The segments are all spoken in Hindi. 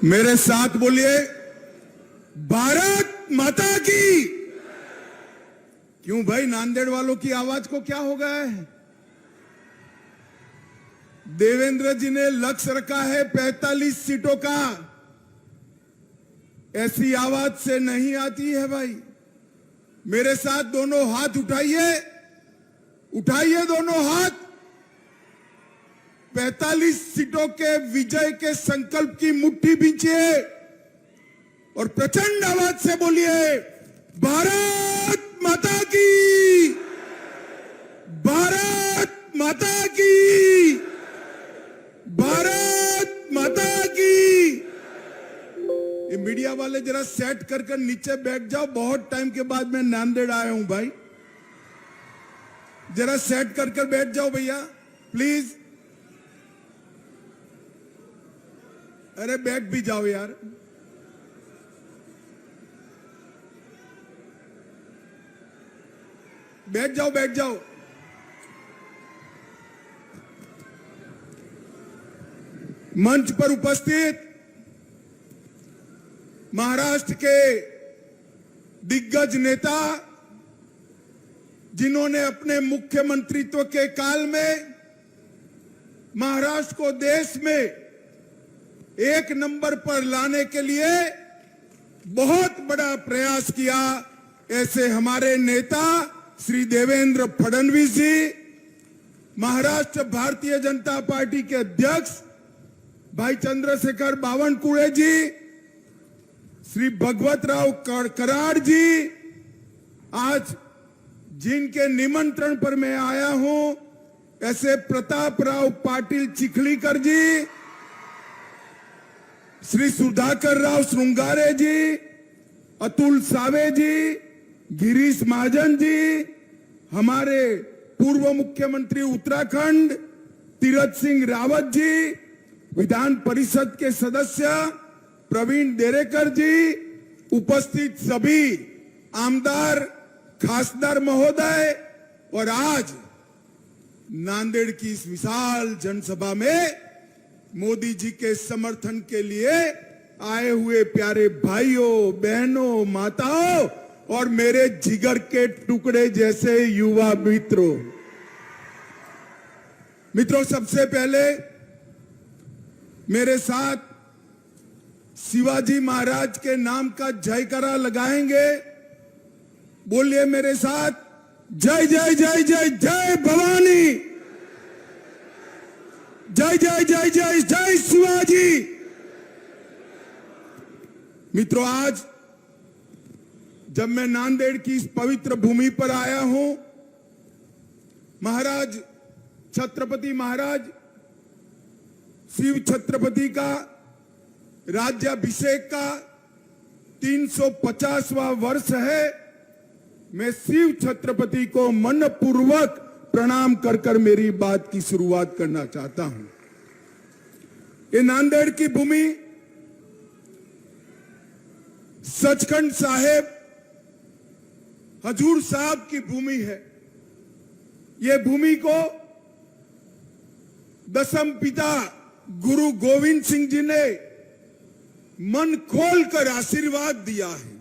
मेरे साथ बोलिए, भारत माता की। क्यों भाई, नांदेड़ वालों की आवाज को क्या हो गया है? देवेंद्र जी ने लक्ष्य रखा है 45 सीटों का। ऐसी आवाज से नहीं आती है भाई। मेरे साथ दोनों हाथ उठाइए, उठाइए दोनों हाथ। 45 सीटों के विजय के संकल्प की मुट्ठी बींचिए और प्रचंड आवाज से बोलिए, भारत माता की, भारत माता की, भारत माता की। ये मीडिया वाले जरा सेट कर नीचे बैठ जाओ। बहुत टाइम के बाद मैं नांदेड़ आया हूं भाई, जरा सेट कर बैठ जाओ भैया प्लीज। अरे बैठ भी जाओ यार। बैठ जाओ, बैठ जाओ। मंच पर उपस्थित महाराष्ट्र के दिग्गज नेता, जिन्होंने अपने मुख्यमंत्रित्व के काल में महाराष्ट्र को देश में एक नंबर पर लाने के लिए बहुत बड़ा प्रयास किया, ऐसे हमारे नेता श्री देवेंद्र फडणवीस जी, महाराष्ट्र भारतीय जनता पार्टी के अध्यक्ष भाई चंद्रशेखर बावनकुळे जी, श्री भगवतराव कराड़ जी, आज जिनके निमंत्रण पर मैं आया हूं, ऐसे प्रतापराव पाटिल चिखलीकर जी, श्री सुधाकर राव श्रृंगारे जी, अतुल सावे जी, गिरीश महाजन जी, हमारे पूर्व मुख्यमंत्री उत्तराखंड तीरथ सिंह रावत जी, विधान परिषद के सदस्य प्रवीण देरेकर जी, उपस्थित सभी आमदार, खासदार महोदय, और आज नांदेड़ की इस विशाल जनसभा में मोदी जी के समर्थन के लिए आए हुए प्यारे भाइयों, बहनों, माताओं और मेरे जिगर के टुकड़े जैसे युवा मित्रों, सबसे पहले मेरे साथ शिवाजी महाराज के नाम का जयकारा लगाएंगे। बोलिए मेरे साथ, जय जय जय जय जय भवानी, जय जय जय जय जय शिवाजी। मित्रों, आज जब मैं नांदेड़ की इस पवित्र भूमि पर आया हूं, महाराज छत्रपति महाराज शिव छत्रपति का राज्याभिषेक का 350वां वर्ष है। मैं शिव छत्रपति को मनपूर्वक प्रणाम कर मेरी बात की शुरुआत करना चाहता हूं। ये नांदेड़ की भूमि सचखंड साहेब हजूर साहब की भूमि है। ये भूमि को दसम पिता गुरु गोविंद सिंह जी ने मन खोलकर आशीर्वाद दिया है,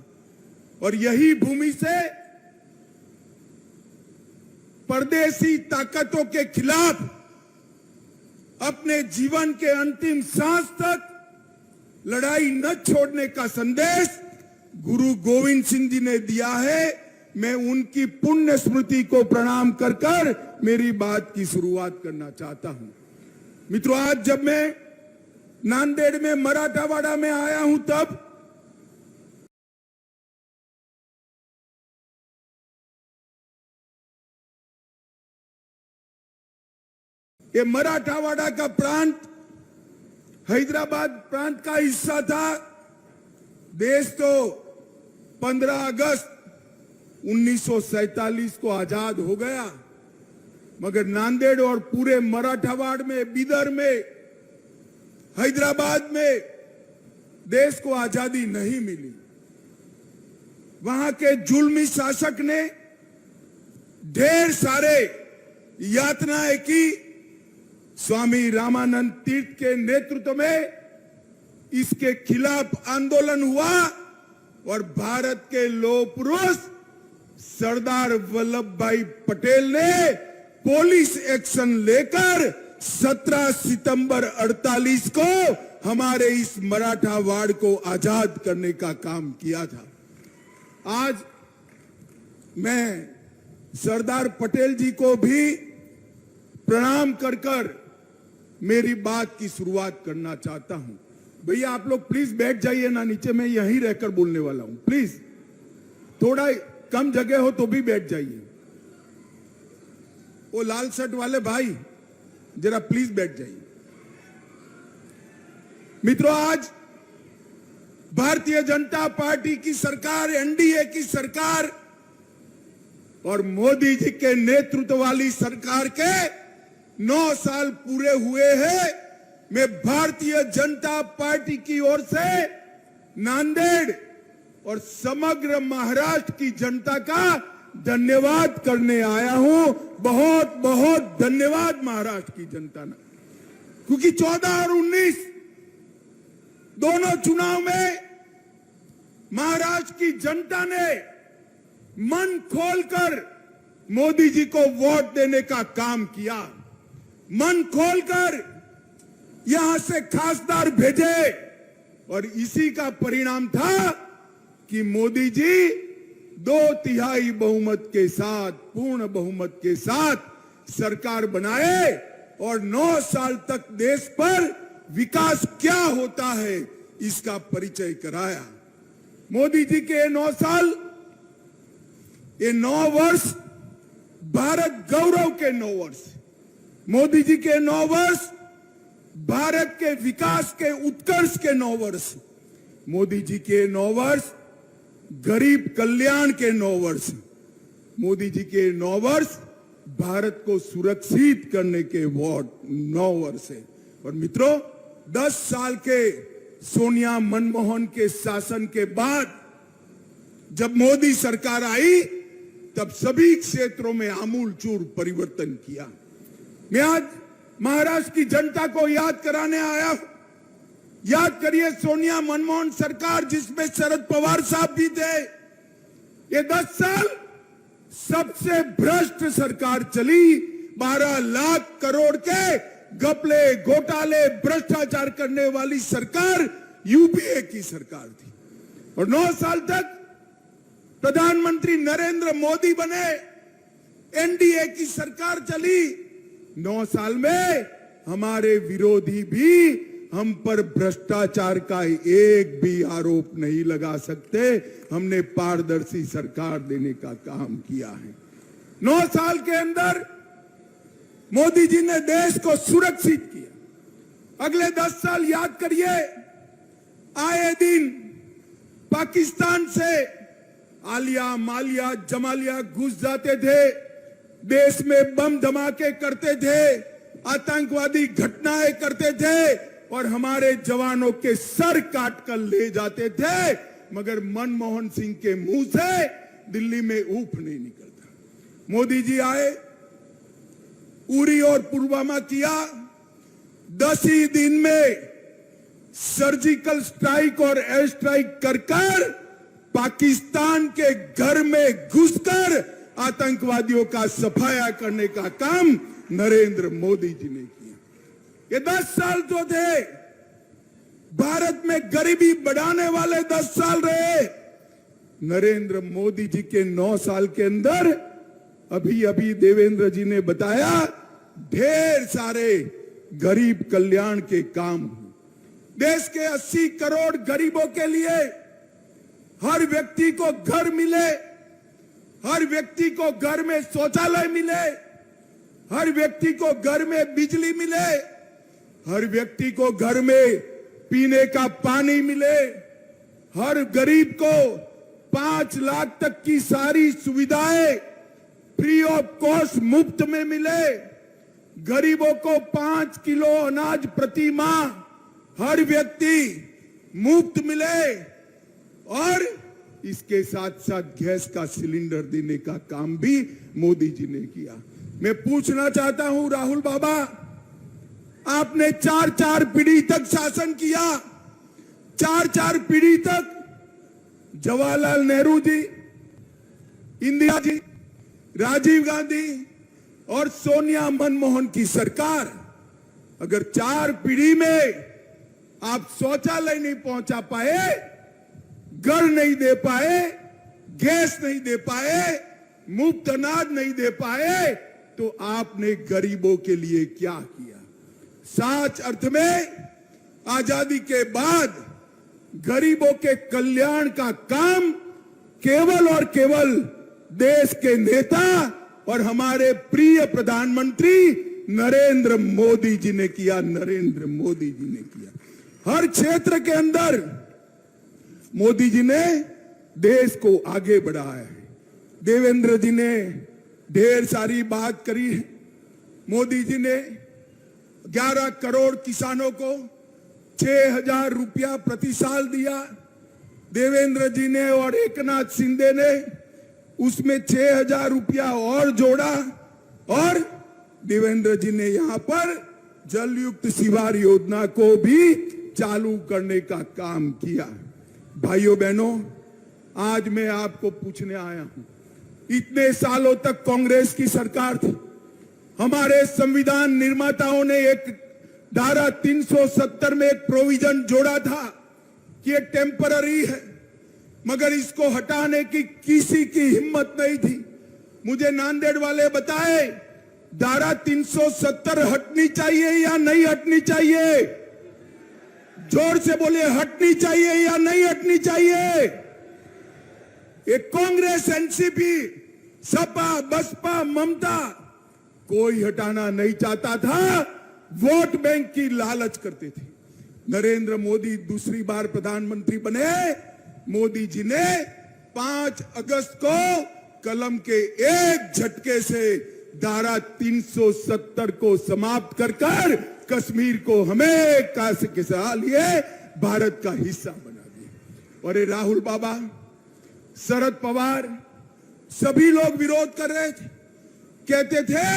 और यही भूमि से परदेशी ताकतों के खिलाफ अपने जीवन के अंतिम सांस तक लड़ाई न छोड़ने का संदेश गुरु गोविंद सिंह जी ने दिया है। मैं उनकी पुण्य स्मृति को प्रणाम कर मेरी बात की शुरुआत करना चाहता हूं। मित्रों, आज जब मैं नांदेड़ में मराठावाड़ा में आया हूं, तब ये मराठावाड़ा का प्रांत हैदराबाद प्रांत का हिस्सा था। देश तो 15 अगस्त 1947 को आजाद हो गया, मगर नांदेड़ और पूरे मराठावाड़ में, बीदर में, हैदराबाद में देश को आजादी नहीं मिली। वहां के जुल्मी शासक ने ढेर सारे यातनाएं की। स्वामी रामानंद तीर्थ के नेतृत्व में इसके खिलाफ आंदोलन हुआ और भारत के लौह पुरुष सरदार वल्लभ भाई पटेल ने पुलिस एक्शन लेकर 17 सितंबर 48 को हमारे इस मराठा वाड़ को आजाद करने का काम किया था। आज मैं सरदार पटेल जी को भी प्रणाम कर कर मेरी बात की शुरुआत करना चाहता हूं। भैया आप लोग प्लीज बैठ जाइए ना नीचे, मैं यहीं रहकर बोलने वाला हूं। प्लीज थोड़ा कम जगह हो तो भी बैठ जाइए। वो लाल शर्ट वाले भाई जरा प्लीज बैठ जाइए। मित्रों, आज भारतीय जनता पार्टी की सरकार, एनडीए की सरकार और मोदी जी के नेतृत्व वाली सरकार के 9 साल पूरे हुए हैं। मैं भारतीय जनता पार्टी की ओर से नांदेड़ और समग्र महाराष्ट्र की जनता का धन्यवाद करने आया हूं। बहुत बहुत धन्यवाद महाराष्ट्र की जनता ने, क्योंकि 14 और 19 दोनों चुनाव में महाराष्ट्र की जनता ने मन खोलकर मोदी जी को वोट देने का काम किया। मन खोलकर यहां से खासदार भेजे और इसी का परिणाम था कि मोदी जी 2/3 बहुमत के साथ, पूर्ण बहुमत के साथ सरकार बनाए और 9 साल तक देश पर विकास क्या होता है इसका परिचय कराया। मोदी जी के 9 साल, ये 9 वर्ष भारत गौरव के 9 वर्ष। मोदी जी के 9 वर्ष भारत के विकास के उत्कर्ष के 9 वर्ष। मोदी जी के 9 वर्ष गरीब कल्याण के 9 वर्ष। मोदी जी के 9 वर्ष भारत को सुरक्षित करने के 9 वर्ष है। और मित्रों, 10 साल के सोनिया मनमोहन के शासन के बाद जब मोदी सरकार आई तब सभी क्षेत्रों में आमूलचूल परिवर्तन किया। मैं आज महाराष्ट्र की जनता को याद कराने आया। याद करिए सोनिया मनमोहन सरकार जिसमें शरद पवार साहब भी थे। ये 10 साल सबसे भ्रष्ट सरकार चली। 12 लाख करोड़ के घपले, घोटाले, भ्रष्टाचार करने वाली सरकार यूपीए की सरकार थी। और 9 साल तक प्रधानमंत्री नरेंद्र मोदी बने, एनडीए की सरकार चली। 9 साल में हमारे विरोधी भी हम पर भ्रष्टाचार का एक भी आरोप नहीं लगा सकते। हमने पारदर्शी सरकार देने का काम किया है। 9 साल के अंदर मोदी जी ने देश को सुरक्षित किया। अगले 10 साल याद करिए, आए दिन पाकिस्तान से आलिया, मालिया, जमालिया घुस जाते थे, देश में बम धमाके करते थे, आतंकवादी घटनाएं करते थे और हमारे जवानों के सर काट कर ले जाते थे। मगर मनमोहन सिंह के मुंह से दिल्ली में ऊफ नहीं निकलता। मोदी जी आए, उरी और पुलवामा किया। 10 ही दिन में सर्जिकल स्ट्राइक और एयर स्ट्राइक कर पाकिस्तान के घर में घुसकर आतंकवादियों का सफाया करने का काम नरेंद्र मोदी जी ने किया। ये 10 साल जो थे भारत में गरीबी बढ़ाने वाले 10 साल रहे। नरेंद्र मोदी जी के 9 साल के अंदर अभी अभी देवेंद्र जी ने बताया ढेर सारे गरीब कल्याण के काम हुए। देश के 80 करोड़ गरीबों के लिए हर व्यक्ति को घर मिले, हर व्यक्ति को घर में शौचालय मिले, हर व्यक्ति को घर में बिजली मिले, हर व्यक्ति को घर में पीने का पानी मिले, हर गरीब को 5 लाख तक की सारी सुविधाएं फ्री ऑफ कॉस्ट मुफ्त में मिले, गरीबों को 5 किलो अनाज प्रति माह हर व्यक्ति मुफ्त मिले और इसके साथ साथ गैस का सिलेंडर देने का काम भी मोदी जी ने किया। मैं पूछना चाहता हूं राहुल बाबा, आपने 4 पीढ़ी तक शासन किया, 4 पीढ़ी तक जवाहरलाल नेहरू जी, इंदिरा जी, राजीव गांधी और सोनिया मनमोहन की सरकार, अगर 4 पीढ़ी में आप शौचालय नहीं पहुंचा पाए, घर नहीं दे पाए, गैस नहीं दे पाए, मुफ्त अनाज नहीं दे पाए, तो आपने गरीबों के लिए क्या किया? सच अर्थ में आजादी के बाद गरीबों के कल्याण का काम केवल और केवल देश के नेता और हमारे प्रिय प्रधानमंत्री नरेंद्र मोदी जी ने किया। नरेंद्र मोदी जी ने किया। हर क्षेत्र के अंदर मोदी जी ने देश को आगे बढ़ाया है। देवेंद्र जी ने ढेर सारी बात करी है। मोदी जी ने 11 करोड़ किसानों को 6,000 रुपया प्रति साल दिया। देवेंद्र जी ने और एकनाथ शिंदे ने उसमें 6,000 रुपया और जोड़ा और देवेंद्र जी ने यहां पर जलयुक्त शिवार योजना को भी चालू करने का काम किया। भाइयों बहनों, आज मैं आपको पूछने आया हूं, इतने सालों तक कांग्रेस की सरकार थी। हमारे संविधान निर्माताओं ने एक धारा 370 में एक प्रोविजन जोड़ा था कि ये टेम्पररी है, मगर इसको हटाने की किसी की हिम्मत नहीं थी। मुझे नांदेड़ वाले बताए, धारा 370 हटनी चाहिए या नहीं हटनी चाहिए? जोर से बोले, हटनी चाहिए या नहीं हटनी चाहिए? एक कांग्रेस, एनसीपी, सपा, बसपा, ममता कोई हटाना नहीं चाहता था, वोट बैंक की लालच करते थे। नरेंद्र मोदी दूसरी बार प्रधानमंत्री बने। मोदी जी ने 5 अगस्त को कलम के एक झटके से धारा 370 को समाप्त कर कश्मीर को हमेशा के लिए भारत का हिस्सा बना दिया। और ये राहुल बाबा, शरद पवार, सभी लोग विरोध कर रहे थे। कहते थे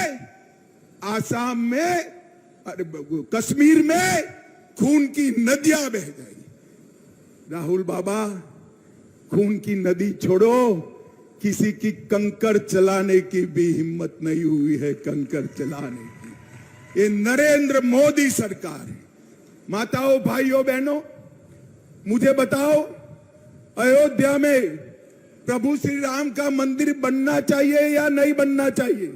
आसाम में, कश्मीर में खून की नदियां बह जाएगी। राहुल बाबा, खून की नदी छोड़ो, किसी की कंकर चलाने की भी हिम्मत नहीं हुई है, कंकर चलाने की। ये नरेंद्र मोदी सरकार है। माताओं, भाइयों, बहनों, मुझे बताओ, अयोध्या में प्रभु श्री राम का मंदिर बनना चाहिए या नहीं बनना चाहिए?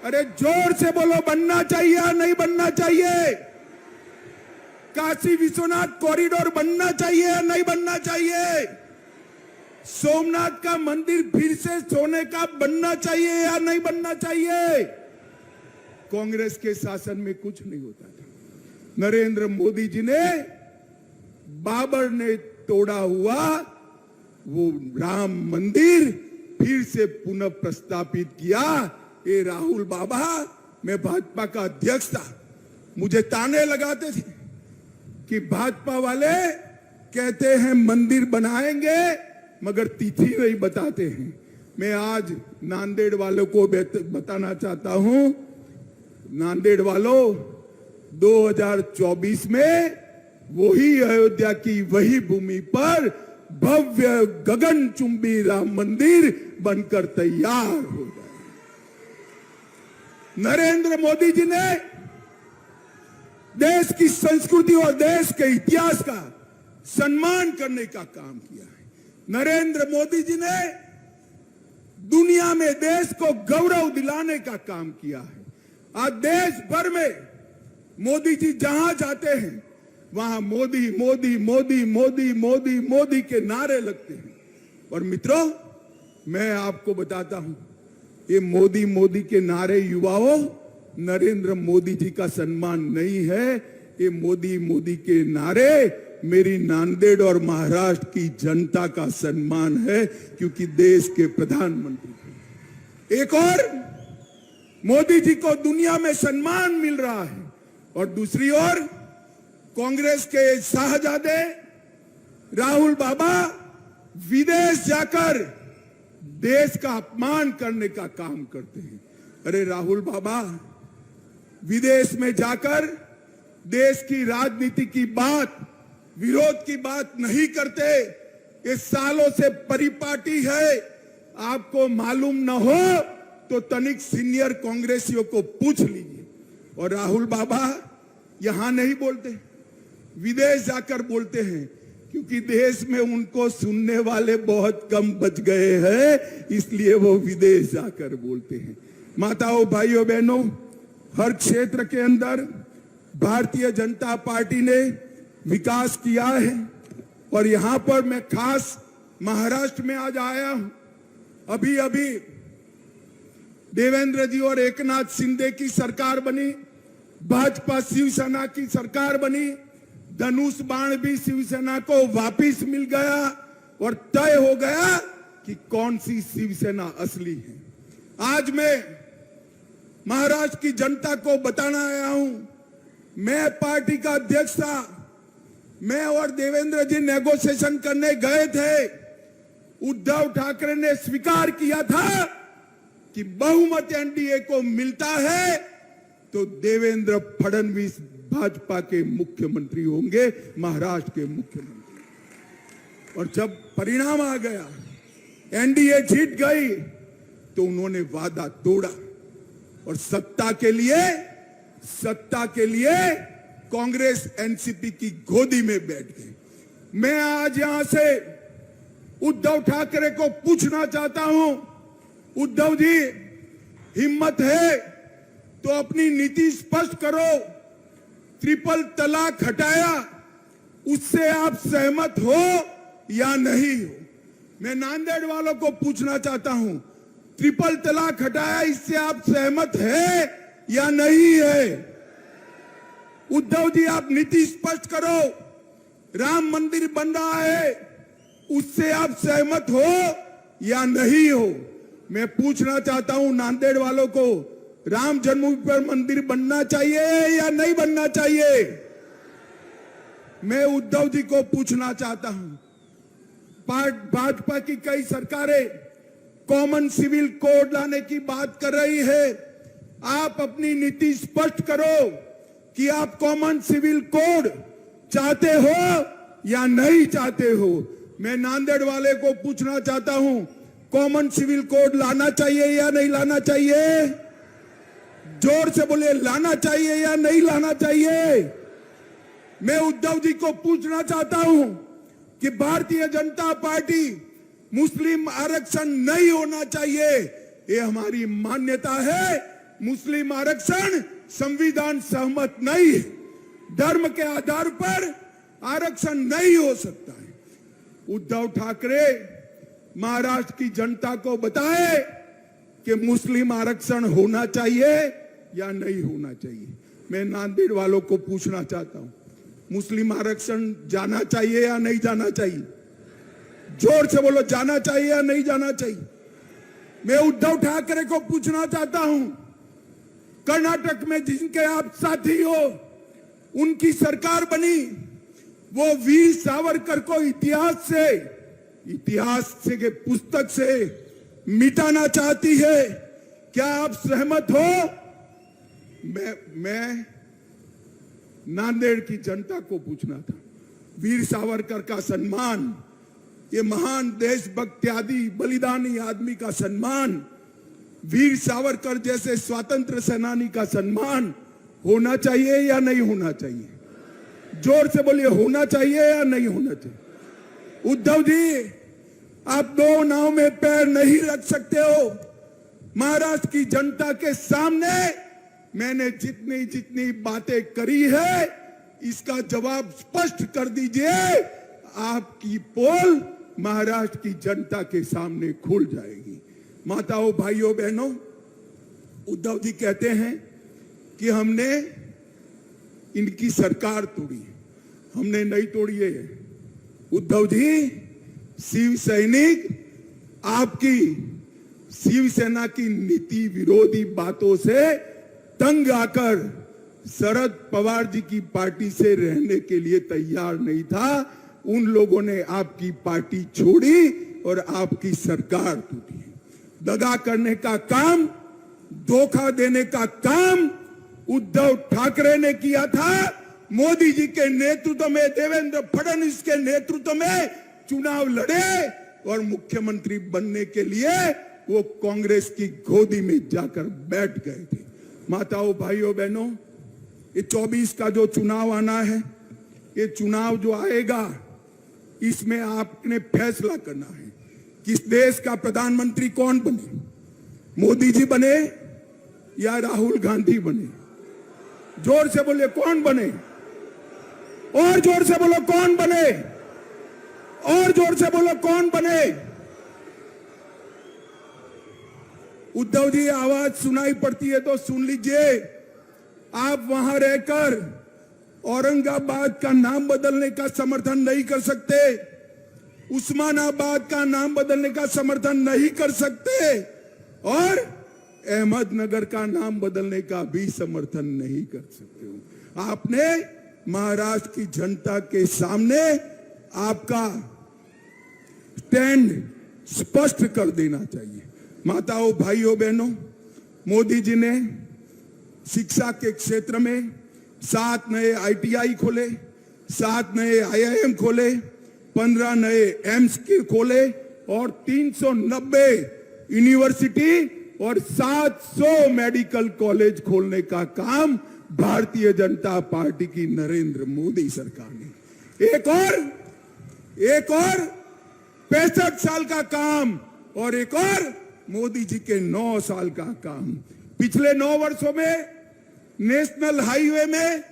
अरे जोर से बोलो, बनना चाहिए या नहीं बनना चाहिए? काशी विश्वनाथ कॉरिडोर बनना चाहिए या नहीं बनना चाहिए? सोमनाथ का मंदिर फिर से सोने का बनना चाहिए या नहीं बनना चाहिए? कांग्रेस के शासन में कुछ नहीं होता था। नरेंद्र मोदी जी ने बाबर ने तोड़ा हुआ वो राम मंदिर फिर से पुनः प्रस्तापित किया। ये राहुल बाबा, मैं भाजपा का अध्यक्ष था, मुझे ताने लगाते थे कि भाजपा वाले कहते हैं मंदिर बनाएंगे मगर तिथि नहीं बताते हैं। मैं आज नांदेड़ वालों को बताना चाहता हूं, नांदेड़ वालों, 2024 में वही अयोध्या की वही भूमि पर भव्य गगनचुंबी राम मंदिर बनकर तैयार हो जाए। नरेंद्र मोदी जी ने देश की संस्कृति और देश के इतिहास का सम्मान करने का काम किया है। नरेंद्र मोदी जी ने दुनिया में देश को गौरव दिलाने का काम किया है। आज देश भर में मोदी जी जहां जाते हैं वहां मोदी मोदी मोदी मोदी मोदी मोदी के नारे लगते हैं। और मित्रों, मैं आपको बताता हूं, ये मोदी मोदी के नारे, युवाओं, नरेंद्र मोदी जी का सम्मान नहीं है। ये मोदी मोदी के नारे मेरी नांदेड़ और महाराष्ट्र की जनता का सम्मान है, क्योंकि देश के प्रधानमंत्री। एक और मोदी जी को दुनिया में सम्मान मिल रहा है और दूसरी ओर कांग्रेस के शाहजादे राहुल बाबा विदेश जाकर देश का अपमान करने का काम करते हैं। अरे राहुल बाबा, विदेश में जाकर देश की राजनीति की बात विरोध की बात नहीं करते। ये सालों से परिपाटी है। आपको मालूम न हो तो तनिक सीनियर कांग्रेसियों को पूछ लीजिए। और राहुल बाबा यहां नहीं बोलते, विदेश जाकर बोलते हैं, क्योंकि देश में उनको सुनने वाले बहुत कम बच गए हैं, इसलिए वो विदेश जाकर बोलते हैं। माताओं, भाइयों, बहनों, हर क्षेत्र के अंदर भारतीय जनता पार्टी ने विकास किया है। और यहां पर मैं खास महाराष्ट्र में आज आया हूं। अभी अभी देवेंद्र जी और एकनाथ शिंदे की सरकार बनी, भाजपा शिवसेना की सरकार बनी। धनुष बाण भी शिवसेना को वापिस मिल गया और तय हो गया कि कौन सी शिवसेना असली है। आज मैं महाराष्ट्र की जनता को बताना आया हूं, मैं पार्टी का अध्यक्ष था। मैं और देवेंद्र जी नेगोशिएशन करने गए थे। उद्धव ठाकरे ने स्वीकार किया था कि बहुमत एनडीए को मिलता है तो देवेंद्र फडणवीस भाजपा के मुख्यमंत्री होंगे, महाराष्ट्र के मुख्यमंत्री। और जब परिणाम आ गया, एनडीए जीत गई, तो उन्होंने वादा तोड़ा और सत्ता के लिए कांग्रेस एनसीपी की गोदी में बैठ गई। मैं आज यहां से उद्धव ठाकरे को पूछना चाहता हूं, उद्धव जी, हिम्मत है तो अपनी नीति स्पष्ट करो। ट्रिपल तलाक हटाया, उससे आप सहमत हो या नहीं हो? मैं नांदेड़ वालों को पूछना चाहता हूं, ट्रिपल तलाक हटाया, इससे आप सहमत है या नहीं है? उद्धव जी, आप नीति स्पष्ट करो। राम मंदिर बन रहा है, उससे आप सहमत हो या नहीं हो? मैं पूछना चाहता हूं नांदेड़ वालों को, राम जन्मभूमि पर मंदिर बनना चाहिए या नहीं बनना चाहिए? मैं उद्धव जी को पूछना चाहता हूं, भाजपा की कई सरकारें कॉमन सिविल कोड लाने की बात कर रही है। आप अपनी नीति स्पष्ट करो कि आप कॉमन सिविल कोड चाहते हो या नहीं चाहते हो। मैं नांदेड़ वाले को पूछना चाहता हूं, कॉमन सिविल कोड लाना चाहिए या नहीं लाना चाहिए? जोर से बोले, लाना चाहिए या नहीं लाना चाहिए? मैं उद्धव जी को पूछना चाहता हूं कि भारतीय जनता पार्टी, मुस्लिम आरक्षण नहीं होना चाहिए, ये हमारी मान्यता है। मुस्लिम आरक्षण संविधान सहमत नहीं है, धर्म के आधार पर आरक्षण नहीं हो सकता है। उद्धव ठाकरे महाराष्ट्र की जनता को बताए कि मुस्लिम आरक्षण होना चाहिए या नहीं होना चाहिए। मैं नांदेड़ वालों को पूछना चाहता हूं, मुस्लिम आरक्षण जाना चाहिए या नहीं जाना चाहिए? जोर से बोलो, जाना चाहिए या नहीं जाना चाहिए? मैं उद्धव ठाकरे को पूछना चाहता हूं, कर्नाटक में जिनके आप साथी हो, उनकी सरकार बनी, वो वीर सावरकर को इतिहास के पुस्तक से मिटाना चाहती है। क्या आप सहमत हो? मैं नांदेड़ की जनता को पूछना था, वीर सावरकर का सम्मान, ये महान देशभक्त आदि बलिदानी आदमी का सम्मान, वीर सावरकर जैसे स्वतंत्र सेनानी का सम्मान होना चाहिए या नहीं होना चाहिए? जोर से बोलिए, होना चाहिए या नहीं होना चाहिए? उद्धव जी, आप दो नाव में पैर नहीं रख सकते हो। महाराष्ट्र की जनता के सामने मैंने जितनी बातें करी है, इसका जवाब स्पष्ट कर दीजिए। आपकी पोल महाराष्ट्र की जनता के सामने खुल जाएगी। माताओं, भाइयों, बहनों, उद्धव जी कहते हैं कि हमने इनकी सरकार तोड़ी, हमने नहीं तोड़ी है। उद्धव जी, शिव सैनिक आपकी शिवसेना की नीति विरोधी बातों से तंग आकर शरद पवार जी की पार्टी से रहने के लिए तैयार नहीं था। उन लोगों ने आपकी पार्टी छोड़ी और आपकी सरकार टूटी। दगा करने का काम, धोखा देने का काम उद्धव ठाकरे ने किया था मोदी जी के नेतृत्व में, देवेंद्र फडणवीस के नेतृत्व में चुनाव लड़े और मुख्यमंत्री बनने के लिए वो कांग्रेस की गोदी में जाकर बैठ गए थे। माताओं, भाइयों, बहनों, ये 24 का जो चुनाव आना है, ये चुनाव जो आएगा, इसमें आपने फैसला करना है किस देश का प्रधानमंत्री कौन बने, मोदी जी बने या राहुल गांधी बने। जोर से बोले कौन बने, और जोर से बोलो कौन बने, और जोर से बोलो कौन बने। उद्धव जी, आवाज सुनाई पड़ती है तो सुन लीजिए। आप वहां रहकर औरंगाबाद का नाम बदलने का समर्थन नहीं कर सकते, उस्मानाबाद का नाम बदलने का समर्थन नहीं कर सकते, और अहमदनगर का नाम बदलने का भी समर्थन नहीं कर सकते हो। आपने महाराष्ट्र की जनता के सामने आपका स्टैंड स्पष्ट कर देना चाहिए। माताओं, भाइयों, बहनों, मोदी जी ने शिक्षा के क्षेत्र में 7 नए ITI खोले, 7 नए IIM खोले, 15 नए एम्स खोले और 390 यूनिवर्सिटी और 700 मेडिकल कॉलेज खोलने का काम भारतीय जनता पार्टी की नरेंद्र मोदी सरकार ने। एक और 65 साल का काम और एक और मोदी जी के 9 साल का काम। पिछले 9 वर्षों में नेशनल हाईवे में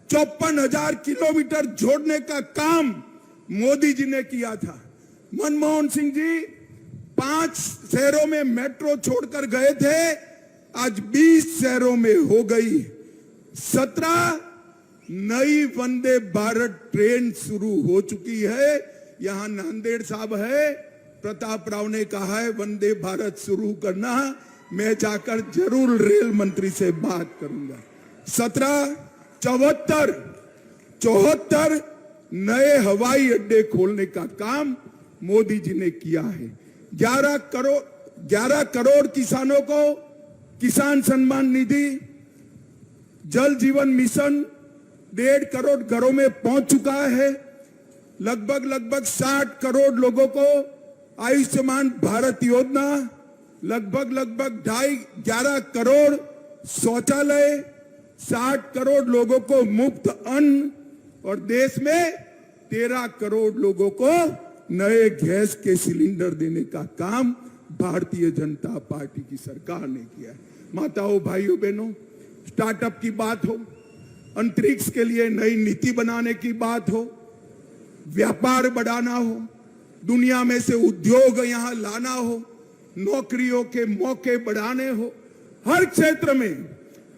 54,000 किलोमीटर जोड़ने का काम मोदी जी ने किया था। मनमोहन सिंह जी 5 शहरों में मेट्रो छोड़कर गए थे, आज 20 शहरों में हो गई। 17 नई वंदे भारत ट्रेन शुरू हो चुकी है। यहां नांदेड़ साहब है, प्रताप राव ने कहा है वंदे भारत शुरू करना, मैं जाकर जरूर रेल मंत्री से बात करूंगा। 74 नए हवाई अड्डे खोलने का काम मोदी जी ने किया है। 11 करोड़ किसानों को किसान सम्मान निधि, जल जीवन मिशन 1.5 करोड़ घरों में पहुंच चुका है। लगभग 60 करोड़ लोगों को आयुष्मान भारत योजना, लगभग 11 करोड़ शौचालय, 60 करोड़ लोगों को मुफ्त अन्न और देश में 13 करोड़ लोगों को नए गैस के सिलेंडर देने का काम भारतीय जनता पार्टी की सरकार ने किया है। माताओं, भाइयों, बहनों, स्टार्टअप की बात हो, अंतरिक्ष के लिए नई नीति बनाने की बात हो, व्यापार बढ़ाना हो, दुनिया में से उद्योग यहां लाना हो, नौकरियों के मौके बढ़ाने हो, हर क्षेत्र में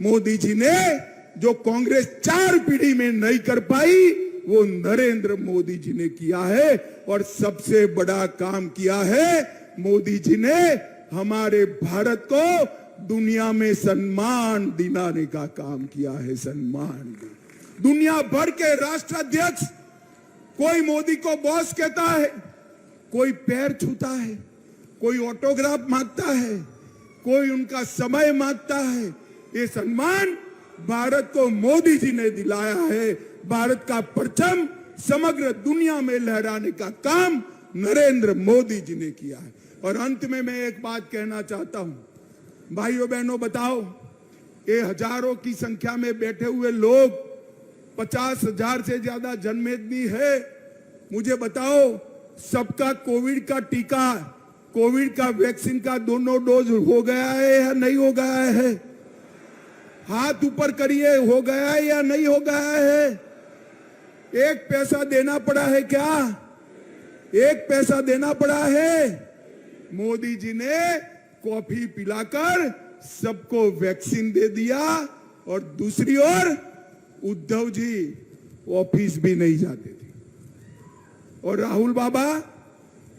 मोदी जी ने जो कांग्रेस 4 पीढ़ी में नहीं कर पाई वो नरेंद्र मोदी जी ने किया है। और सबसे बड़ा काम किया है, मोदी जी ने हमारे भारत को दुनिया में सम्मान दिलाने का काम किया है। सम्मान दुनिया भर के राष्ट्राध्यक्ष कोई मोदी को बॉस कहता है, कोई पैर छूता है, कोई ऑटोग्राफ मांगता है, कोई उनका समय मांगता है। ये सम्मान भारत को मोदी जी ने दिलाया है। भारत का परचम समग्र दुनिया में लहराने का काम नरेंद्र मोदी जी ने किया है। और अंत में मैं एक बात कहना चाहता हूं, भाइयों बहनों, बताओ, ये हजारों की संख्या में बैठे हुए लोग, 50,000 से ज्यादा जनमेदनी है, मुझे बताओ, सबका कोविड का टीका, कोविड का वैक्सीन का दोनों डोज हो गया है या नहीं हो गया है? हाथ ऊपर करिए, हो गया है या नहीं हो गया है? 1 पैसा देना पड़ा है क्या? 1 पैसा देना पड़ा है? मोदी जी ने कॉफी पिलाकर सबको वैक्सीन दे दिया। और दूसरी ओर उद्धव जी ऑफिस भी नहीं जाते थे और राहुल बाबा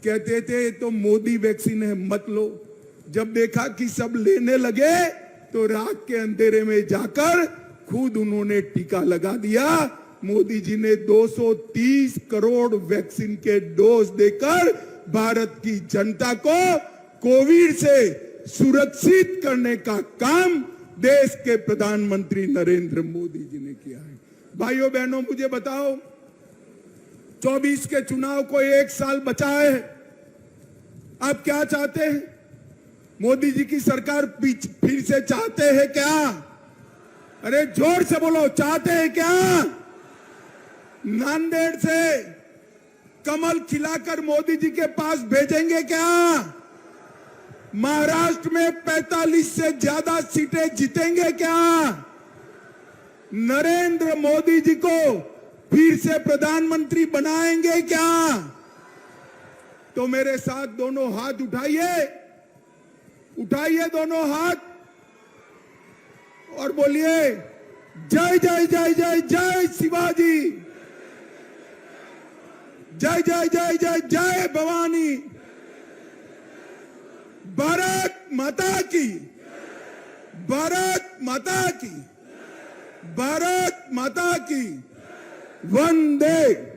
कहते थे तो मोदी वैक्सीन है, मत लो। जब देखा कि सब लेने लगे तो रात के अंधेरे में जाकर खुद उन्होंने टीका लगा दिया। मोदी जी ने 230 करोड़ वैक्सीन के डोज देकर भारत की जनता को कोविड से सुरक्षित करने का काम देश के प्रधानमंत्री नरेंद्र मोदी जी ने किया है। भाइयों बहनों, मुझे बताओ, 24 के चुनाव को 1 साल बचा है। आप क्या चाहते हैं? मोदी जी की सरकार फिर से चाहते हैं क्या? अरे जोर से बोलो, चाहते हैं क्या? नांदेड़ से कमल खिलाकर मोदी जी के पास भेजेंगे क्या? महाराष्ट्र में 45 से ज्यादा सीटें जीतेंगे क्या? नरेंद्र मोदी जी को फिर से प्रधानमंत्री बनाएंगे क्या? तो मेरे साथ दोनों हाथ उठाइए, उठाइए दोनों हाथ और बोलिए, जय जय जय जय जय शिवाजी, जय जय जय जय जय भवानी, भारत माता की, भारत माता की, भारत माता की, वंदे।